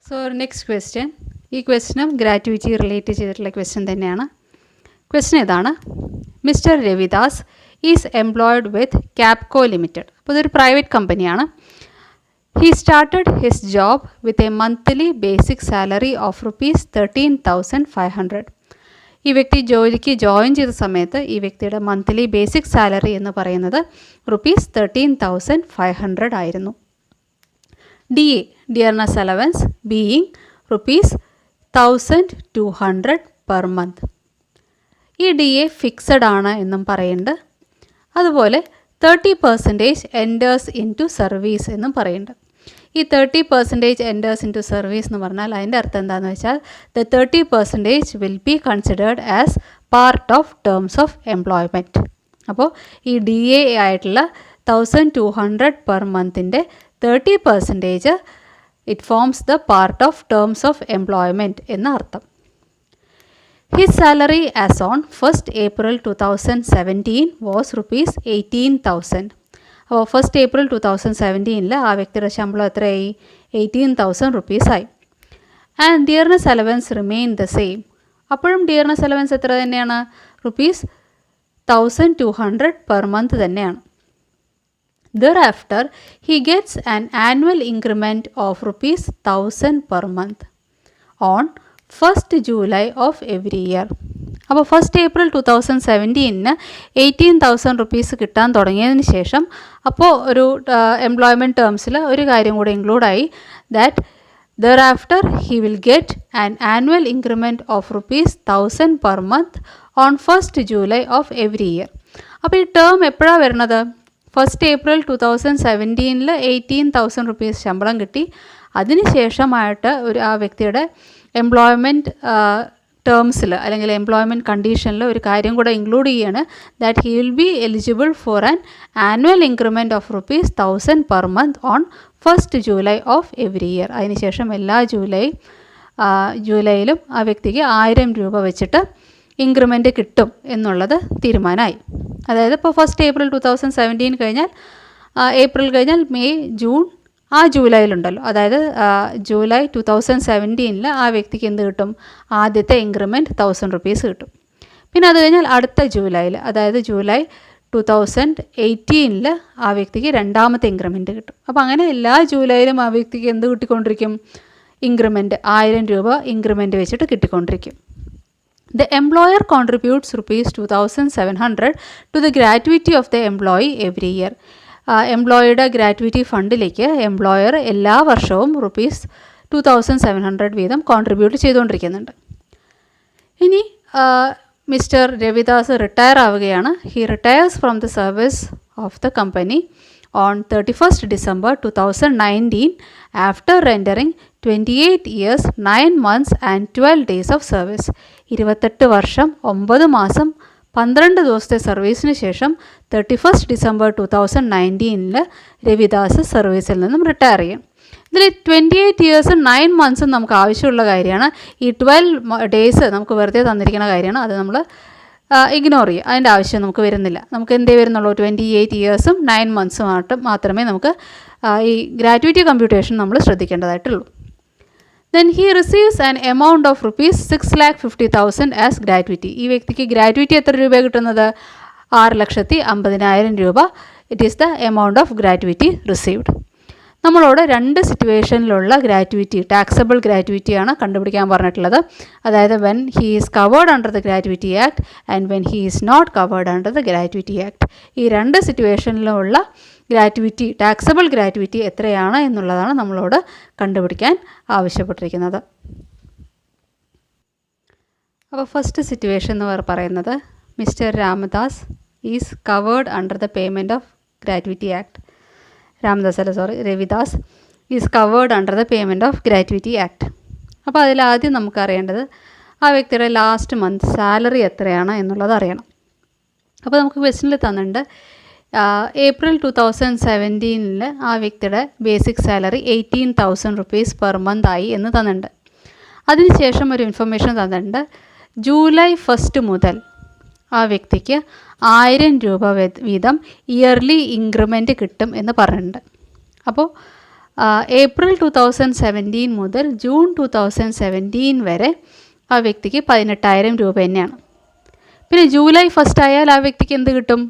So next question, ഈ ക്വസ്റ്റ്യനും gratuity relate ചെയ്തിട്ടുള്ള ക്വസ്റ്റ്യൻ തന്നെയാണ്. ക്വസ്റ്റ്യൻ ഇതാണ്: mister Ravidas is employed with Capco limited. അപ്പോൾ ഇതൊരു പ്രൈവറ്റ് കമ്പനിയാണ്. He started his job with a monthly basic salary of ₹13,500. ഈ വ്യക്തി ജോലിക്ക് ജോയിൻ ചെയ്ത സമയത്ത് ഈ വ്യക്തിയുടെ മന്ത്ലി ബേസിക് സാലറി എന്ന് പറയുന്നത് ₹13,500 ആയിരുന്നു. DA, dearness allowance, being ₹1,200 per month. ഈ DA ഫിക്സഡ് ആണ് എന്നും പറയുന്നുണ്ട്. അതുപോലെ 30% എൻറ്റേഴ്സ് ഇൻ ടു സർവീസ് എന്നും പറയുന്നുണ്ട്. ഈ 30% എൻറ്റേഴ്സ് ഇൻ ടു സർവീസ് എന്ന് പറഞ്ഞാൽ അതിൻ്റെ അർത്ഥം എന്താണെന്ന് വെച്ചാൽ the 30% will be considered as part of terms of employment. അപ്പോൾ ഈ DA ആയിട്ടുള്ള 1,200 പെർ മന്തിൻ്റെ 30% it forms the part of terms of employment എന്ന അർത്ഥം. His salary as on 1st April 2017 was ₹18,000. അപ്പോൾ 1st April 2017 ആ വ്യക്തിയുടെ ശമ്പളം എത്രയായി? ₹18,000 ആയി. And dearness allowance remain the same. അപ്പോഴും ഡിയർനെസ് അലവൻസ് എത്ര തന്നെയാണ്? ₹1,200 പെർ മന്ത് തന്നെയാണ്. Thereafter, he gets an annual increment of ₹1,000 per month on 1st July of every year. അപ്പോൾ 1st April 2017 ₹18,000 കിട്ടാൻ തുടങ്ങിയതിന് ശേഷം അപ്പോൾ ഒരു എംപ്ലോയ്മെൻറ്റ് ടേംസിൽ ഒരു കാര്യം കൂടെ ഇൻക്ലൂഡായി. That thereafter he will get an annual increment of ₹1,000 per month on 1st July of every year. അപ്പോൾ ഈ ടേം എപ്പോഴാണ് വരുന്നത്? 1st April 2017 ₹18,000 ശമ്പളം കിട്ടി. അതിനുശേഷമായിട്ട് ആ വ്യക്തിയുടെ എംപ്ലോയ്മെൻറ്റ് ടേംസിൽ അല്ലെങ്കിൽ എംപ്ലോയ്മെൻറ്റ് കണ്ടീഷനിൽ ഒരു കാര്യം കൂടെ ഇൻക്ലൂഡ് ചെയ്യുകയാണ്. That he will be eligible for an annual increment of ₹1,000 per month on 1st July of every year. അതിനുശേഷം എല്ലാ ജൂലൈയിലും ആ വ്യക്തിക്ക് ₹1000 വെച്ചിട്ട് ഇൻക്രിമെൻറ്റ് കിട്ടും എന്നുള്ളത് തീരുമാനമായി. അതായത് ഇപ്പോൾ 1st April 2017 കഴിഞ്ഞാൽ ഏപ്രിൽ കഴിഞ്ഞാൽ മെയ്, ജൂൺ, ആ ജൂലൈയിലുണ്ടല്ലോ. അതായത് ജൂലൈ 2017 ആ വ്യക്തിക്ക് എന്ത് കിട്ടും? ആദ്യത്തെ ഇൻക്രിമെൻറ്റ് ₹1,000 കിട്ടും. പിന്നെ അത് കഴിഞ്ഞാൽ അടുത്ത ജൂലൈയിൽ, അതായത് ജൂലൈ 2018 ആ വ്യക്തിക്ക് രണ്ടാമത്തെ ഇൻക്രിമെൻറ്റ് കിട്ടും. അപ്പോൾ അങ്ങനെ എല്ലാ ജൂലൈയിലും ആ വ്യക്തിക്ക് എന്ത് കിട്ടിക്കൊണ്ടിരിക്കും? ഇൻക്രിമെൻറ്റ് ₹1000 ഇൻക്രിമെൻറ്റ് വെച്ചിട്ട് കിട്ടിക്കൊണ്ടിരിക്കും. The employer contributes ₹2,700 to the gratuity of the employee every year. എംപ്ലോയിയുടെ ഗ്രാറ്റുവിറ്റി ഫണ്ടിലേക്ക് എംപ്ലോയർ എല്ലാ വർഷവും ₹2,700 വീതം കോൺട്രിബ്യൂട്ട് ചെയ്തുകൊണ്ടിരിക്കുന്നുണ്ട്. ഇനി മിസ്റ്റർ രവിദാസ് റിട്ടയർ ആവുകയാണ്. He retires from the service of the company on 31st December 2019 after rendering 28 years 9 months and 12 days of service. 28 വർഷം 9 മാസം 12 ദിവസത്തെ സർവീസിന് ശേഷം 31st December 2019 രവിദാസ് സർവീസിൽ നിന്നും റിട്ടയർ ചെയ്യും. ഇതിൽ 28 ഇയേഴ്സും 9 മന്ത്സും നമുക്ക് ആവശ്യമുള്ള കാര്യമാണ്. ഈ 12 ഡേയ്സ് നമുക്ക് വെറുതെ തന്നിരിക്കുന്ന കാര്യമാണ്. അത് നമ്മൾ ഇഗ്നോർ ചെയ്യുക. അതിൻ്റെ ആവശ്യം നമുക്ക് വരുന്നില്ല. നമുക്ക് എന്തേ വരുന്നുള്ളൂ? 28 ഇയേഴ്സും 9 മന്ത്സും മാത്രമേ നമുക്ക് ഈ ഗ്രാറ്റുവിറ്റി കമ്പ്യൂട്ടേഷൻ നമ്മൾ ശ്രദ്ധിക്കേണ്ടതായിട്ടുള്ളൂ. Then he receives an amount of ₹6,50,000 as gratuity. ഈ വ്യക്തിക്ക് ഗ്രാറ്റുവിറ്റി എത്ര രൂപ കിട്ടുന്നത്? ₹6,50,000. It is the amount of gratuity received. നമ്മളോട് 2 സിറ്റുവേഷനിലുള്ള ഗ്രാറ്റുവിറ്റി, ടാക്സബിൾ ഗ്രാറ്റുവിറ്റിയാണ് കണ്ടുപിടിക്കാൻ പറഞ്ഞിട്ടുള്ളത്. അതായത് when he is covered under the gratuity act and when he is not covered under the gratuity act. ഈ 2 സിറ്റുവേഷനിലുള്ള ഗ്രാറ്റുവിറ്റി, ടാക്സബിൾ ഗ്രാറ്റുവിറ്റി എത്രയാണ് എന്നുള്ളതാണ് നമ്മളോട് കണ്ടുപിടിക്കാൻ ആവശ്യപ്പെട്ടിരിക്കുന്നത്. അപ്പോൾ ഫസ്റ്റ് സിറ്റുവേഷൻ എന്ന് പറയുന്നത് mister Ramadas is covered under the payment of gratuity act. Ravidas is covered under the payment of gratuity act. അപ്പോൾ അതിലാദ്യം നമുക്കറിയേണ്ടത് ആ വ്യക്തിയുടെ ലാസ്റ്റ് മന്ത് സാലറി എത്രയാണ് എന്നുള്ളത് അറിയണം. അപ്പോൾ നമുക്ക് ക്വസ്റ്റ്യനിൽ തന്നിട്ടുണ്ട് ഏപ്രിൽ 2017 ആ വ്യക്തിയുടെ ബേസിക് സാലറി ₹18,000 പെർ മന്ത് ആയി എന്ന് തന്നിട്ടുണ്ട്. അതിനുശേഷം ഒരു ഇൻഫർമേഷൻ തന്നിട്ടുണ്ട്. ജൂലൈ 1 മുതൽ ആ വ്യക്തിക്ക് ₹1000 വീതം ഇയർലി ഇൻക്രിമെൻറ്റ് കിട്ടും എന്ന് പറഞ്ഞിട്ടുണ്ട്. അപ്പോൾ ഏപ്രിൽ 2017 മുതൽ ജൂൺ 2017 വരെ ആ വ്യക്തിക്ക് 18,000 രൂപ തന്നെയാണ്. പിന്നെ ജൂലൈ 1 ആയാൽ ആ വ്യക്തിക്ക് എന്ത് കിട്ടും?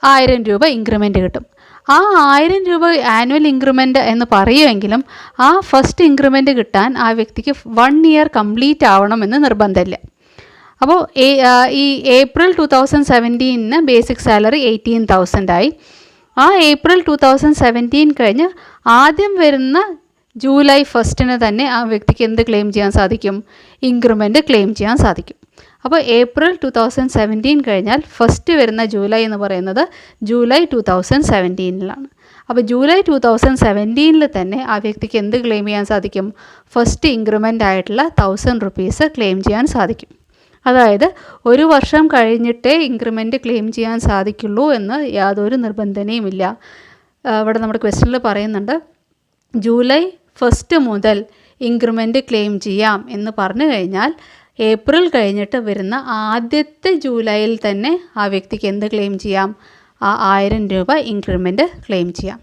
1000 രൂപ ഇൻക്രിമെൻറ്റ് കിട്ടും. ആ 1000 രൂപ ആനുവൽ ഇൻക്രിമെൻറ്റ് എന്ന് പറയുമെങ്കിലും ആ ഫസ്റ്റ് ഇൻക്രിമെൻറ്റ് കിട്ടാൻ ആ വ്യക്തിക്ക് 1 ഇയർ കംപ്ലീറ്റ് ആവണമെന്ന് നിർബന്ധമില്ല. അപ്പോൾ ഈ ഏപ്രിൽ 2017 ബേസിക് സാലറി 18,000 ആയി. ആ ഏപ്രിൽ 2017 കഴിഞ്ഞ് ആദ്യം വരുന്ന ജൂലൈ 1 തന്നെ ആ വ്യക്തിക്ക് എന്ത് ക്ലെയിം ചെയ്യാൻ സാധിക്കും? ഇൻക്രിമെൻറ്റ് ക്ലെയിം ചെയ്യാൻ സാധിക്കും. അപ്പോൾ ഏപ്രിൽ 2017 കഴിഞ്ഞാൽ ഫസ്റ്റ് വരുന്ന ജൂലൈ എന്ന് പറയുന്നത് ജൂലൈ 2017 അപ്പോൾ ജൂലൈ 2017 തന്നെ ആ വ്യക്തിക്ക് എന്ത് ക്ലെയിം ചെയ്യാൻ സാധിക്കും? ഫസ്റ്റ് ഇൻക്രിമെൻ്റ് ആയിട്ടുള്ള 1000 റുപ്പീസ് ക്ലെയിം ചെയ്യാൻ സാധിക്കും. അതായത് ഒരു വർഷം കഴിഞ്ഞിട്ടേ ഇൻക്രിമെൻറ്റ് ക്ലെയിം ചെയ്യാൻ സാധിക്കുള്ളൂ എന്ന് യാതൊരു നിബന്ധനയുമില്ല. ഇവിടെ നമ്മുടെ ക്വസ്റ്റ്യനിൽ പറയുന്നുണ്ട് ജൂലൈ 1 മുതൽ ഇൻക്രിമെൻറ്റ് ക്ലെയിം ചെയ്യാം എന്ന് പറഞ്ഞു കഴിഞ്ഞാൽ ഏപ്രിൽ കഴിഞ്ഞിട്ട് വരുന്ന ആദ്യത്തെ ജൂലൈയിൽ തന്നെ ആ വ്യക്തിക്ക് എന്ത് ക്ലെയിം ചെയ്യാം? ആ 1000 രൂപ ഇൻക്രിമെൻറ്റ് ക്ലെയിം ചെയ്യാം.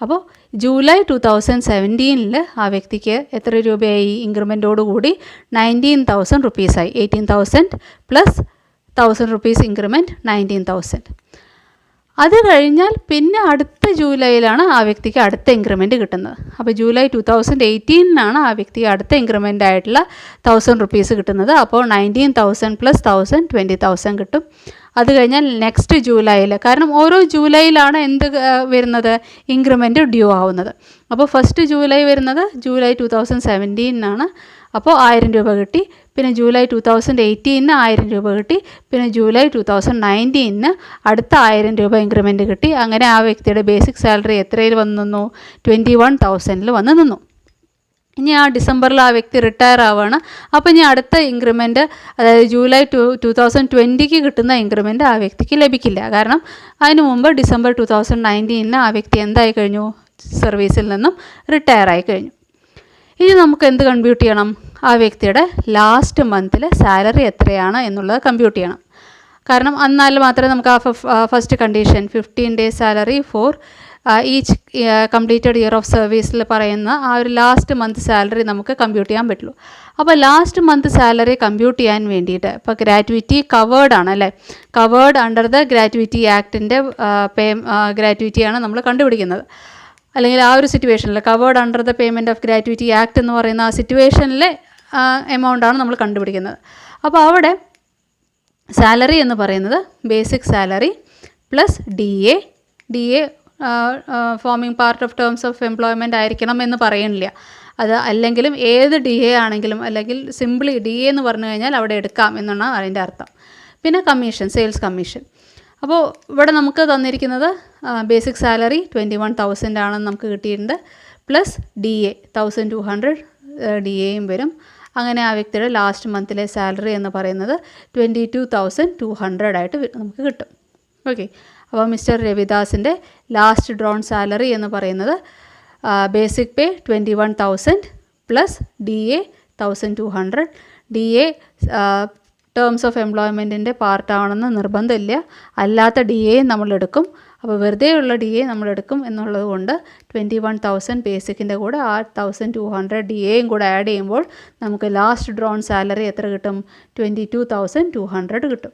അപ്പോൾ ജൂലൈ 2017 ആ വ്യക്തിക്ക് എത്ര രൂപയായി? ഇൻക്രിമെൻറ്റോടുകൂടി 19,000 റുപ്പീസായി. 18,000 പ്ലസ് 1,000 റുപ്പീസ് ഇൻക്രിമെൻറ്റ് 19,000. അത് കഴിഞ്ഞാൽ പിന്നെ അടുത്ത ജൂലൈയിലാണ് ആ വ്യക്തിക്ക് അടുത്ത ഇൻക്രിമെൻറ്റ് കിട്ടുന്നത്. അപ്പോൾ ജൂലൈ 2018 ആ വ്യക്തിക്ക് അടുത്ത ഇൻക്രിമെൻ്റ് ആയിട്ടുള്ള 1,000 റുപ്പീസ് കിട്ടുന്നത്. അപ്പോൾ 19,000 പ്ലസ് 1,000 20,000 കിട്ടും. അത് കഴിഞ്ഞാൽ നെക്സ്റ്റ് ജൂലൈയിൽ, കാരണം ഓരോ ജൂലൈയിലാണ് എന്ത് വരുന്നത്? ഇൻക്രിമെൻറ്റ് ഡ്യൂ ആവുന്നത്. അപ്പോൾ ഫസ്റ്റ് ജൂലൈ വരുന്നത് ജൂലൈ 2017 അപ്പോൾ 1000 രൂപ കിട്ടി. പിന്നെ ജൂലൈ 2018 1000 രൂപ കിട്ടി. പിന്നെ ജൂലൈ 2019 അടുത്ത 1000 രൂപ ഇൻക്രിമെൻറ്റ് കിട്ടി. അങ്ങനെ ആ വ്യക്തിയുടെ ബേസിക് സാലറി എത്രയിൽ വന്നു നിന്നു? 21,000 വന്ന് നിന്നു. ഇനി ആ ഡിസംബറിൽ ആ വ്യക്തി റിട്ടയർ ആവുകയാണ്. അപ്പോൾ ഇനി അടുത്ത ഇൻക്രിമെൻറ്റ്, അതായത് ജൂലൈ 2020 കിട്ടുന്ന ഇൻക്രിമെൻറ്റ് ആ വ്യക്തിക്ക് ലഭിക്കില്ല. കാരണം അതിന് മുമ്പ് ഡിസംബർ 2019 ആ വ്യക്തി എന്തായി കഴിഞ്ഞു? സർവീസിൽ നിന്നും റിട്ടയർ ആയി കഴിഞ്ഞു. ഇനി നമുക്ക് എന്ത് കമ്പ്യൂട്ട് ചെയ്യണം? ആ വ്യക്തിയുടെ ലാസ്റ്റ് മന്തിലെ സാലറി എത്രയാണ് എന്നുള്ളത് കമ്പ്യൂട്ട് ചെയ്യണം. കാരണം എന്നാൽ മാത്രമേ നമുക്ക് ആ first condition 15 days salary for each completed year of സർവീസിൽ പറയുന്ന ആ ഒരു ലാസ്റ്റ് മന്ത് സാലറി നമുക്ക് കമ്പ്യൂട്ട് ചെയ്യാൻ പറ്റുള്ളൂ. അപ്പോൾ ലാസ്റ്റ് മന്ത് സാലറി കമ്പ്യൂട്ട് ചെയ്യാൻ വേണ്ടിയിട്ട് ഇപ്പോൾ ഗ്രാറ്റുവിറ്റി കവേർഡ് ആണ് അല്ലേ? കവേർഡ് അണ്ടർ ദ ഗ്രാറ്റുവിറ്റി ആക്ടിൻ്റെ ഗ്രാറ്റുവിറ്റിയാണ് നമ്മൾ കണ്ടുപിടിക്കുന്നത്. അല്ലെങ്കിൽ ആ ഒരു സിറ്റുവേഷനിൽ covered under the payment of gratuity act എന്ന് പറയുന്ന ആ സിറ്റുവേഷനിലെ എമൗണ്ടാണ് നമ്മൾ കണ്ടുപിടിക്കുന്നത്. അപ്പോൾ അവിടെ സാലറി എന്ന് പറയുന്നത് basic salary plus D A forming part of terms of employment ആയിരിക്കണം എന്ന് പറയുന്നില്ല. അത് അല്ലെങ്കിലും ഏത് ഡി എ ആണെങ്കിലും അല്ലെങ്കിൽ സിംപ്ലി ഡി എ എന്ന് പറഞ്ഞു കഴിഞ്ഞാൽ അവിടെ എടുക്കാം എന്നാണ് അതിൻ്റെ അർത്ഥം. പിന്നെ കമ്മീഷൻ, സെയിൽസ് കമ്മീഷൻ. അപ്പോൾ ഇവിടെ നമുക്ക് തന്നിരിക്കുന്നത് ബേസിക് സാലറി 21,000 ആണെന്ന് നമുക്ക് കിട്ടിയിട്ടുണ്ട്. പ്ലസ് ഡി എ 1,200 ഡി എയും വരും. അങ്ങനെ ആ വ്യക്തിയുടെ ലാസ്റ്റ് മന്തിലെ സാലറി എന്ന് പറയുന്നത് 22,200 ആയിട്ട് നമുക്ക് കിട്ടും. ഓക്കെ, അപ്പോൾ മിസ്റ്റർ രവിദാസിൻ്റെ ലാസ്റ്റ് ഡ്രോൺ സാലറി എന്ന് പറയുന്നത് basic pay 21,000 plus D A 1,200. D A terms of എംപ്ലോയ്മെൻറ്റിൻ്റെ പാർട്ടാണെന്ന് നിർബന്ധമില്ല, അല്ലാത്ത ഡി എ നമ്മളെടുക്കും. അപ്പോൾ വെറുതെയുള്ള ഡി എ നമ്മളെടുക്കും എന്നുള്ളത് കൊണ്ട് 21,000 ബേസിക്കിൻ്റെ കൂടെ ആ 1,200 ഡി എയും കൂടെ ആഡ് ചെയ്യുമ്പോൾ നമുക്ക് ലാസ്റ്റ് ഡ്രോൺ സാലറി എത്ര കിട്ടും? 22,200 കിട്ടും.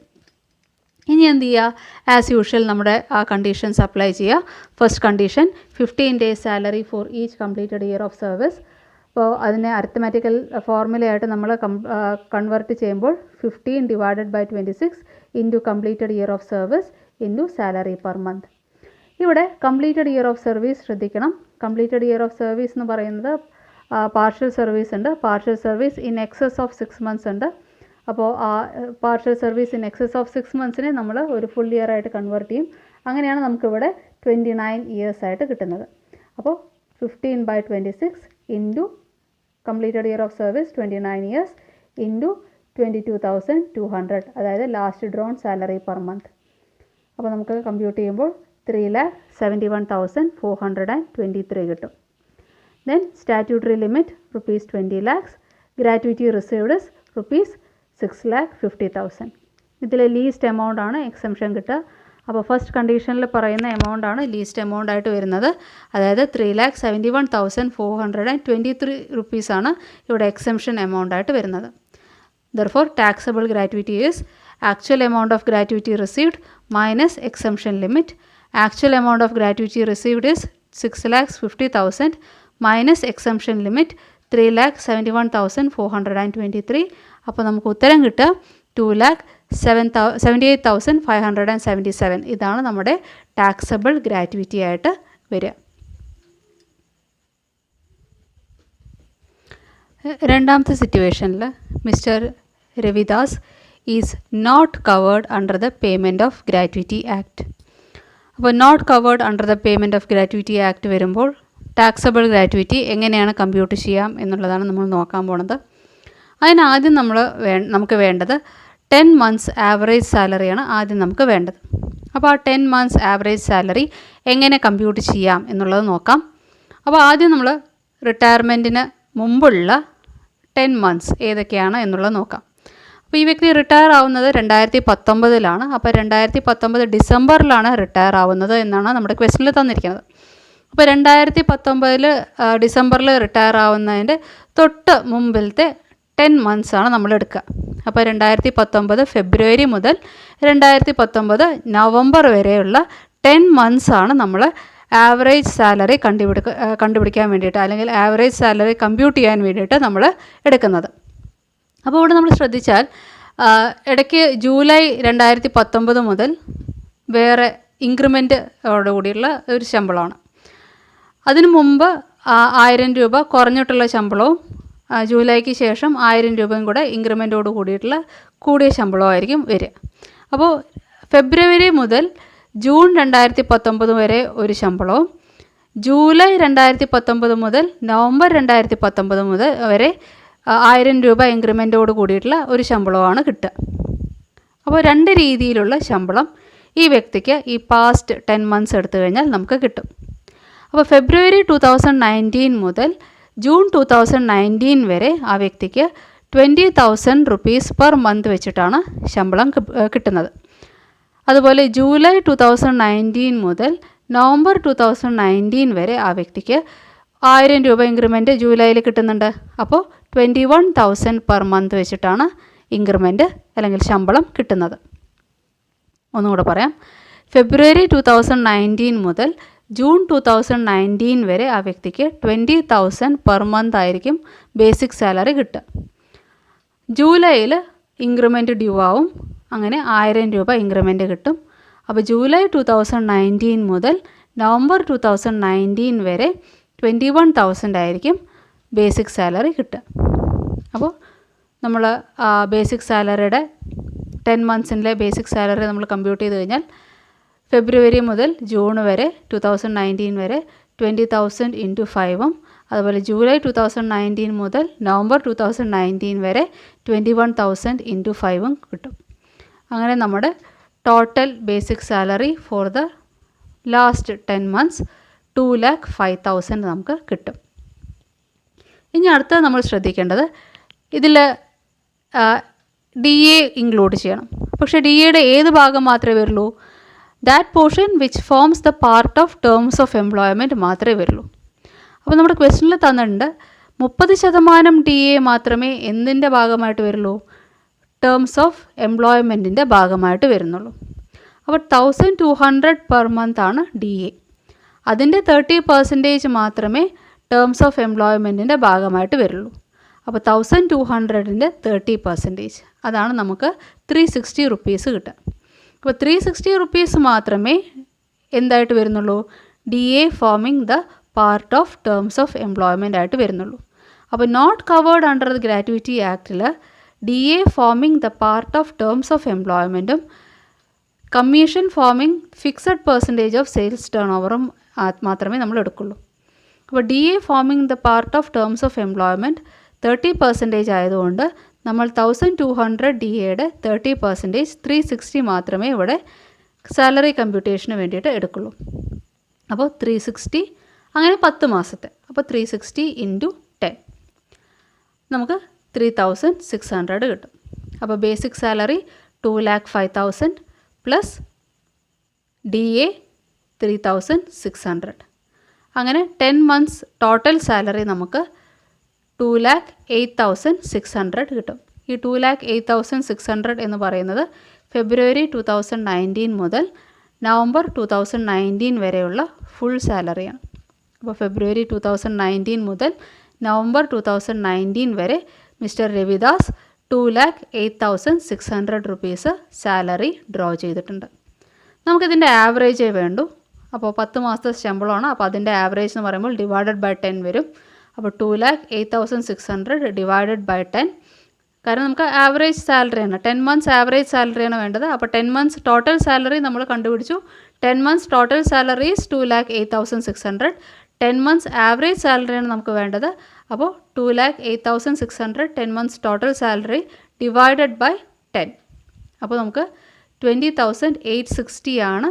ഇനി എന്ത് ചെയ്യുക? ആസ് യൂഷ്വൽ നമ്മുടെ ആ കണ്ടീഷൻസ് അപ്ലൈ ചെയ്യുക. First condition 15 days salary for each completed year of service. അപ്പോൾ അതിനെ അരിത്തമാറ്റിക്കൽ ഫോർമുലയായിട്ട് നമ്മൾ കൺവേർട്ട് ചെയ്യുമ്പോൾ 15 divided by 26 into completed year of service into salary per month. ഇവിടെ കംപ്ലീറ്റഡ് ഇയർ ഓഫ് സർവീസ് ശ്രദ്ധിക്കണം. Completed year of service എന്ന് പറയുന്നത് partial service ഉണ്ട്, partial service in excess of 6 months ഉണ്ട്. അപ്പോൾ ആ partial service in excess of 6 months നമ്മൾ ഒരു ഫുൾ ഇയർ ആയിട്ട് കൺവേർട്ട് ചെയ്യും. അങ്ങനെയാണ് നമുക്കിവിടെ 29 years ആയിട്ട് കിട്ടുന്നത്. അപ്പോൾ 15 by 26 into completed year of service 29 years into 22,200, അതായത് last drawn salary per month. അപ്പോൾ നമുക്ക് കമ്പ്യൂട്ട് ചെയ്യുമ്പോൾ 3,71,423 കിട്ടും. Then statutory limit ₹20 lakhs, gratuity received ₹6,50,000. ഇതിലെ ലീസ്റ്റ് എമൗണ്ട് ആണ് എക്സംഷൻ കിട്ടുക. അപ്പോൾ ഫസ്റ്റ് കണ്ടീഷനിൽ പറയുന്ന എമൗണ്ടാണ് ലീസ്റ്റ് എമൗണ്ട് ആയിട്ട് വരുന്നത്. അതായത് 3,71,423 റുപ്പീസാണ് ഇവിടെ എക്സംഷൻ എമൗണ്ട് ആയിട്ട് വരുന്നത്. Therefore, taxable gratuity is actual amount of gratuity received minus exemption limit. Actual amount of gratuity received is 6,50,000 minus exemption limit 3,71,423. അപ്പോൾ നമുക്ക് ഉത്തരം കിട്ടുക 2,78,577. ഇതാണ് നമ്മുടെ ടാക്സബിൾ ഗ്രാറ്റുവിറ്റി ആയിട്ട് വരിക. രണ്ടാമത്തെ സിറ്റുവേഷനിൽ mister Ravidas is not covered under the payment of gratuity act. അപ്പോൾ not covered under the payment of gratuity act വരുമ്പോൾ ടാക്സബിൾ ഗ്രാറ്റുവിറ്റി എങ്ങനെയാണ് കമ്പ്യൂട്ട് ചെയ്യാം എന്നുള്ളതാണ് നമ്മൾ നോക്കാൻ പോണത്. അതിനാദ്യം നമുക്ക് വേണ്ടത് 10 months ആവറേജ് സാലറിയാണ് ആദ്യം നമുക്ക് വേണ്ടത്. അപ്പോൾ ആ 10 months ആവറേജ് സാലറി എങ്ങനെ കമ്പ്യൂട്ട് ചെയ്യാം എന്നുള്ളത് നോക്കാം. അപ്പോൾ ആദ്യം നമ്മൾ റിട്ടയർമെൻറ്റിന് മുമ്പുള്ള 10 months ഏതൊക്കെയാണ് എന്നുള്ളത് നോക്കാം. അപ്പോൾ ഈ വ്യക്തി റിട്ടയർ ആവുന്നത് 2019. അപ്പോൾ 2019 ഡിസംബറിലാണ് റിട്ടയർ ആവുന്നത് എന്നാണ് നമ്മുടെ ക്വസ്റ്റനിൽ തന്നിരിക്കുന്നത്. അപ്പോൾ 2019 ഡിസംബറിൽ റിട്ടയർ ആവുന്നതിൻ്റെ തൊട്ട് മുമ്പിലത്തെ 10 months ആണ് നമ്മൾ എടുക്കുക. അപ്പോൾ 2019 ഫെബ്രുവരി മുതൽ 2019 നവംബർ വരെയുള്ള 10 months ആണ് നമ്മൾ ആവറേജ് സാലറി കണ്ടുപിടിക്കാൻ വേണ്ടിയിട്ട്, അല്ലെങ്കിൽ ആവറേജ് സാലറി കമ്പ്യൂട്ട് ചെയ്യാൻ വേണ്ടിയിട്ട് നമ്മൾ എടുക്കുന്നത്. അപ്പോൾ ഇവിടെ നമ്മൾ ശ്രദ്ധിച്ചാൽ ഇടയ്ക്ക് ജൂലൈ 2019 മുതൽ വേറെ ഇൻക്രിമെൻറ്റോട് കൂടിയുള്ള ഒരു ശമ്പളമാണ്. അതിനു മുമ്പ് 1000 രൂപ കുറഞ്ഞിട്ടുള്ള ശമ്പളവും ജൂലൈക്ക് ശേഷം 1000 രൂപയും കൂടെ ഇൻക്രിമെൻറ്റോട് കൂടിയിട്ടുള്ള കൂടിയ ശമ്പളമായിരിക്കും വരിക. അപ്പോൾ ഫെബ്രുവരി മുതൽ ജൂൺ 2019 വരെ ഒരു ശമ്പളവും ജൂലൈ 2019 മുതൽ നവംബർ 2019 വരെ 1000 രൂപ ഇൻക്രിമെൻറ്റോട് കൂടിയിട്ടുള്ള ഒരു ശമ്പളമാണ് കിട്ടുക. അപ്പോൾ 2 രീതിയിലുള്ള ശമ്പളം ഈ വ്യക്തിക്ക് ഈ പാസ്റ്റ് 10 months എടുത്തു കഴിഞ്ഞാൽ നമുക്ക് കിട്ടും. അപ്പോൾ ഫെബ്രുവരി 2019 മുതൽ ജൂൺ 2019 വരെ ആ വ്യക്തിക്ക് 20,000 റുപ്പീസ് പെർ മന്ത് വെച്ചിട്ടാണ് ശമ്പളം കിട്ടുന്നത്. അതുപോലെ ജൂലൈ 2019 മുതൽ നവംബർ 2019 വരെ ആ വ്യക്തിക്ക് 1000 രൂപ ഇൻക്രിമെൻറ്റ് ജൂലൈയിൽ കിട്ടുന്നുണ്ട്. അപ്പോൾ 21,000 പെർ മന്ത് വെച്ചിട്ടാണ് ഇൻക്രിമെൻറ്റ് അല്ലെങ്കിൽ ശമ്പളം കിട്ടുന്നത്. ഒന്നുകൂടെ പറയാം. ഫെബ്രുവരി 2019 മുതൽ ജൂൺ 2019 വരെ ആ വ്യക്തിക്ക് 20,000 പെർ മന്ത് ആയിരിക്കും ബേസിക് സാലറി കിട്ടുക. ജൂലൈയിൽ ഇൻക്രിമെൻറ്റ് ഡ്യൂ ആവും. അങ്ങനെ 1000 രൂപ ഇൻക്രിമെൻറ്റ് കിട്ടും. അപ്പോൾ ജൂലൈ 2019 മുതൽ നവംബർ 2019 വരെ 21,000 ആയിരിക്കും ബേസിക് സാലറി കിട്ടുക. അപ്പോൾ നമ്മൾ ബേസിക് സാലറിയുടെ 10 monthsലെ ബേസിക് സാലറി നമ്മൾ കമ്പ്യൂട്ട് ചെയ്ത് കഴിഞ്ഞാൽ ഫെബ്രുവരി മുതൽ ജൂൺ വരെ 2019 വരെ 20,000 ഇൻറ്റു 5ഉം, അതുപോലെ ജൂലൈ 2019 മുതൽ നവംബർ 2019 വരെ 21,000 ഇൻറ്റു 5ഉം കിട്ടും. അങ്ങനെ നമ്മുടെ total basic salary for the last 10 months 2,05,000 നമുക്ക് കിട്ടും. ഇനി അടുത്ത നമ്മൾ ശ്രദ്ധിക്കേണ്ടത് ഇതിൽ DA ഇൻക്ലൂഡ് ചെയ്യണം. പക്ഷേ DAയുടെ ഏത് ഭാഗം മാത്രമേ വരുള്ളൂ? That portion which forms the part of terms of employment മാത്രമേ വരുള്ളൂ. അപ്പോൾ നമ്മുടെ ക്വസ്റ്റനിൽ തന്നിട്ടുണ്ട് 30% DA മാത്രമേ എന്തിൻ്റെ ഭാഗമായിട്ട് വരുള്ളൂ? ടേംസ് ഓഫ് എംപ്ലോയ്മെൻറ്റിൻ്റെ ഭാഗമായിട്ട് വരുന്നുള്ളൂ. അപ്പോൾ 1,200 പെർ മന്ത് ആണ് DA. അതിൻ്റെ 30% മാത്രമേ ടേംസ് ഓഫ് എംപ്ലോയ്മെൻറ്റിൻ്റെ ഭാഗമായിട്ട് വരുള്ളൂ. അപ്പോൾ 1,200ൻ്റെ 30% അതാണ് നമുക്ക് 360 റുപ്പീസ് കിട്ടുക. അപ്പോൾ 360 റുപ്പീസ് മാത്രമേ എന്തായിട്ട് വരുന്നുള്ളൂ? DA forming the part of terms of employment ആയിട്ട് വരുന്നുള്ളൂ. അപ്പോൾ not covered under the gratuity ആക്ടിൽ DA forming the part of terms of എംപ്ലോയ്മെൻറ്റും commission forming fixed percentage of sales ടേൺ ഓവറും മാത്രമേ നമ്മൾ എടുക്കുള്ളൂ. അപ്പോൾ DA forming the part of terms of employment 30% ആയതുകൊണ്ട് നമ്മൾ 1,200 DAയുടെ 30% 360 മാത്രമേ ഇവിടെ സാലറി കമ്പ്യൂട്ടേഷന് വേണ്ടിയിട്ട് എടുക്കുള്ളൂ. അപ്പോൾ 360 അങ്ങനെ 10 മാസത്തെ. അപ്പോൾ 360 ഇൻറ്റു 10 നമുക്ക് 3,600 കിട്ടും. അപ്പോൾ ബേസിക് സാലറി 2,05,000 പ്ലസ് DA 3,600. അങ്ങനെ 10 months ടോട്ടൽ സാലറി നമുക്ക് 2,08,600 കിട്ടും. ഈ 2,08,600 എന്ന് പറയുന്നത് ഫെബ്രുവരി 2019 മുതൽ നവംബർ 2019 വരെയുള്ള ഫുൾ സാലറിയാണ്. അപ്പോൾ ഫെബ്രുവരി 2019 മുതൽ നവംബർ 2019 വരെ mister Ravidas 2,08,600 rupees salary draw ചെയ്തിട്ടുണ്ട്. നമുക്കിതിൻ്റെ ആവറേജേ വേണ്ടൂ. അപ്പോൾ 10 മാസത്തെ ശമ്പളമാണ്. അപ്പോൾ അതിൻ്റെ ആവറേജ് എന്ന് പറയുമ്പോൾ ഡിവൈഡഡ് ബൈ 10 വരും. അപ്പോൾ 2,08,600 ഡിവൈഡഡ് ബൈ 10. കാരണം നമുക്ക് ആവറേജ് സാലറിയാണ്, 10 months ആവറേജ് സാലറിയാണ് വേണ്ടത്. അപ്പോൾ 10 months ടോട്ടൽ സാലറി നമ്മൾ കണ്ടുപിടിച്ചു. 10 months total salary is 2,08,600. 10 months average സാലറിയാണ് നമുക്ക് വേണ്ടത്. അപ്പോൾ 2,08,600 10 months total salary divided by 10. അപ്പോൾ നമുക്ക് 20,860 ആണ്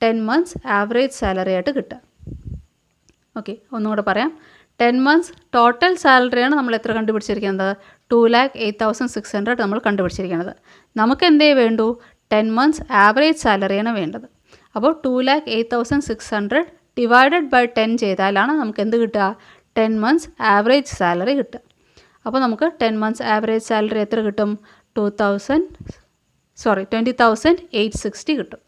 10 months ആവറേജ് സാലറി ആയിട്ട് കിട്ടുക. ഓക്കെ, ഒന്നുകൂടെ പറയാം. 10 months ടോട്ടൽ സാലറിയാണ് നമ്മൾ എത്ര കണ്ടുപിടിച്ചിരിക്കുന്നത്? 2,08,600 നമ്മൾ കണ്ടുപിടിച്ചിരിക്കുന്നത്. നമുക്ക് എന്തേ വേണ്ടൂ? 10 months ആവറേജ് സാലറിയാണ് വേണ്ടത്. അപ്പോൾ 2,08,600 ഡിവൈഡഡ് ബൈ 10 ചെയ്താലാണ് നമുക്ക് എന്ത് കിട്ടുക? 10 months ആവറേജ് സാലറി കിട്ടുക. അപ്പോൾ നമുക്ക് 10 months ആവറേജ് സാലറി എത്ര കിട്ടും? 20,860 കിട്ടും.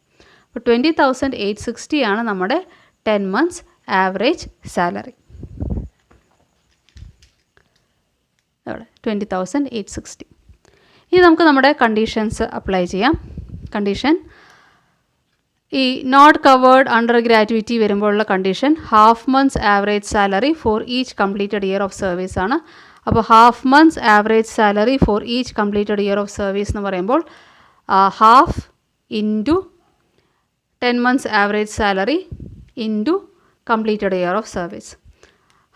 അപ്പോൾ 20,860 ആണ് നമ്മുടെ 10 months ആവറേജ് സാലറി. അവിടെ 20,860. ഇനി നമുക്ക് നമ്മുടെ കണ്ടീഷൻസ് അപ്ലൈ ചെയ്യാം. കണ്ടീഷൻ ഈ നോട്ട് കവേർഡ് അണ്ടർ ഗ്രാറ്റുവിറ്റി വരുമ്പോഴുള്ള condition half months average salary for each completed year of service ആണ്. അപ്പോൾ half months average salary for each completed year of service എന്ന് പറയുമ്പോൾ half into 10 months average salary into completed year of service.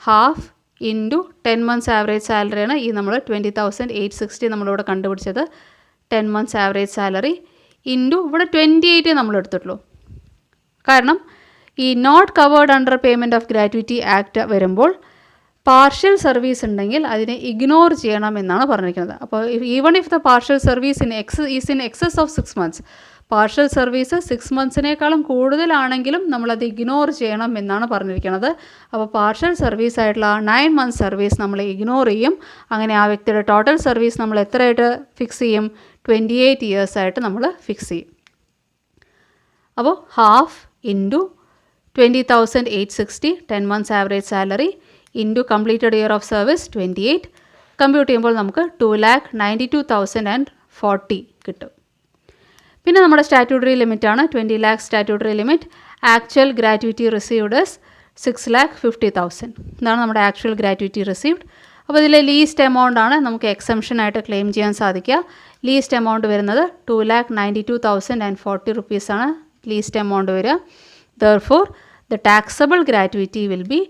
Half into 10 months average സാലറിയാണ് ഈ നമ്മൾ 20,860 നമ്മളിവിടെ കണ്ടുപിടിച്ചത്. 10 months average salary into ഇവിടെ 28 നമ്മൾ എടുത്തിട്ടുള്ളൂ. കാരണം ഈ not covered under payment of gratuity act വരുമ്പോൾ പാർഷ്യൽ സർവീസ് ഉണ്ടെങ്കിൽ അതിനെ ഇഗ്നോർ ചെയ്യണം എന്നാണ് പറഞ്ഞിരിക്കുന്നത്. അപ്പോൾ even if the partial service is in excess of 6 months, partial service 6 monthsനേക്കാളും കൂടുതലാണെങ്കിലും നമ്മളത് ഇഗ്നോർ ചെയ്യണം എന്നാണ് പറഞ്ഞിരിക്കുന്നത്. അപ്പോൾ പാർഷ്യൽ സർവീസ് ആയിട്ടുള്ള 9 months സർവീസ് നമ്മൾ ഇഗ്നോർ ചെയ്യും. അങ്ങനെ ആ വ്യക്തിയുടെ ടോട്ടൽ സർവീസ് നമ്മൾ എത്രയായിട്ട് ഫിക്സ് ചെയ്യും? 28 years ആയിട്ട് നമ്മൾ ഫിക്സ് ചെയ്യും. അപ്പോൾ half into 20,860 10 months average salary into completed year of service 28 compute ചെയ്യുമ്പോൾ നമുക്ക് 2,92,040 കിട്ടും. പിന്നെ നമ്മുടെ സ്റ്റാറ്റ്യൂട്ടറി ലിമിറ്റാണ് 20 lakhs statutory limit. Actual gratuity received 6,50,000 ഇതാണ് നമ്മുടെ ആക്ച്വൽ ഗ്രാറ്റുവിറ്റി റിസീവ്ഡ്. അപ്പോൾ ഇതിലെ ലീസ്റ്റ് എമൗണ്ട് ആണ് നമുക്ക് എക്സംഷൻ ആയിട്ട് ക്ലെയിം ചെയ്യാൻ സാധിക്കുക. ലീസ്റ്റ് എമൗണ്ട് വരുന്നത് 2,92,040 റുപ്പീസാണ് ലീസ്റ്റ് എമൗണ്ട് വരിക. Therefore the taxable gratuity will be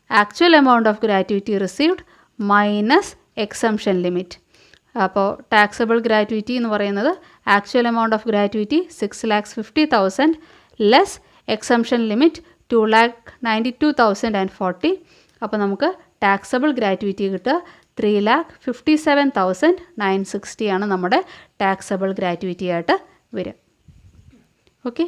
actual amount of gratuity received minus exemption limit. അപ്പോൾ ടാക്സബിൾ ഗ്രാറ്റുവിറ്റി എന്ന് പറയുന്നത് actual amount of gratuity 6,50,000 less exemption limit 2,92,040. അപ്പോൾ നമുക്ക് ടാക്സബിൾ ഗ്രാറ്റുവിറ്റി കിട്ടുക 3,57,960 ആണ് നമ്മുടെ ടാക്സബിൾ ഗ്രാറ്റുവിറ്റി ആയിട്ട് വരിക. ഓക്കെ.